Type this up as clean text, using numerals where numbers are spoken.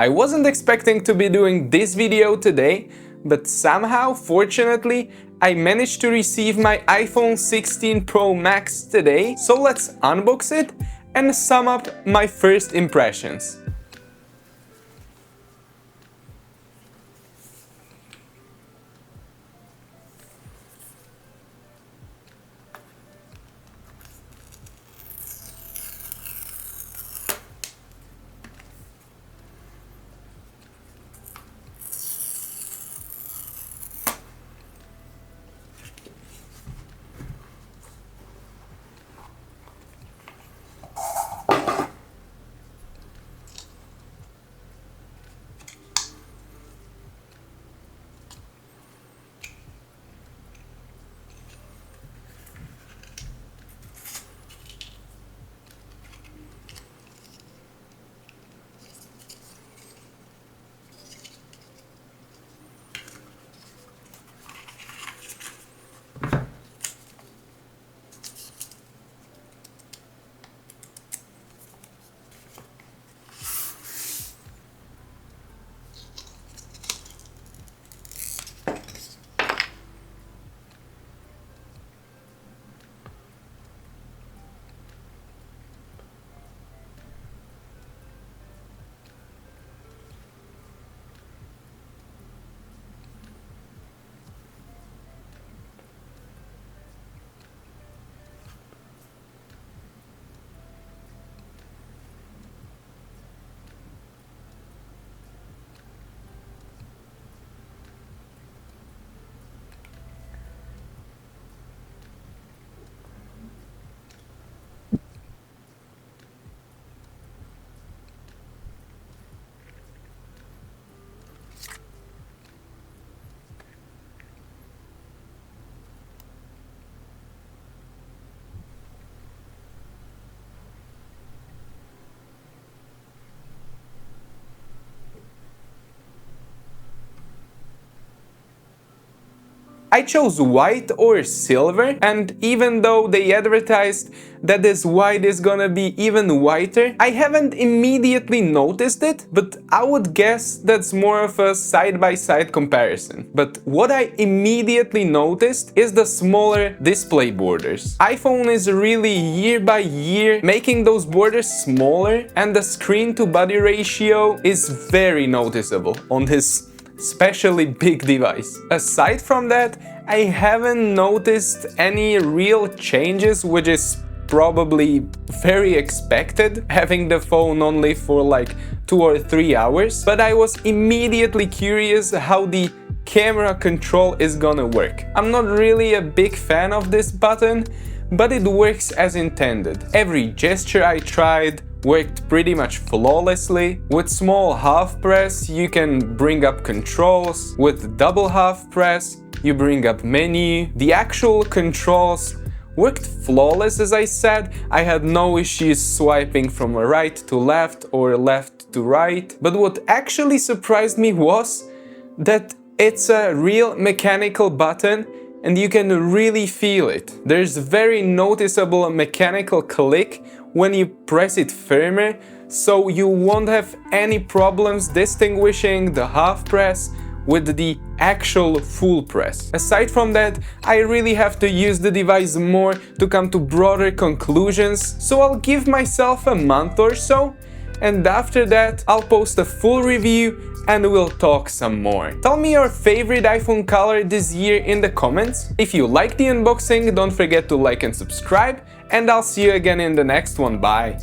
I wasn't expecting to be doing this video today, but somehow, fortunately, I managed to receive my iPhone 16 Pro Max today, so let's unbox it and sum up my first impressions. I chose white or silver, and even though they advertised that this white is gonna be even whiter, I haven't immediately noticed it, but I would guess that's more of a side-by-side comparison. But what I immediately noticed is the smaller display borders. iPhone is really year by year making those borders smaller, and the screen-to-body ratio is very noticeable on this especially big device. Aside from that, I haven't noticed any real changes, which is probably very expected, having the phone only for like 2 or 3 hours. But I was immediately curious how the camera control is gonna work. I'm not really a big fan of this button, but it works as intended. Every gesture I tried worked pretty much flawlessly. With small half press you can bring up controls, with double half press you bring up menu. The actual controls worked flawless, as I said. I had no issues swiping from right to left or left to right. But what actually surprised me was that it's a real mechanical button and you can really feel it. There's very noticeable mechanical click when you press it firmer, so you won't have any problems distinguishing the half press with the actual full press. Aside from that, I really have to use the device more to come to broader conclusions, so I'll give myself a month or so, and after that I'll post a full review and we'll talk some more. Tell me your favorite iPhone color this year in the comments. If you like the unboxing, don't forget to like and subscribe, and I'll see you again in the next one. Bye!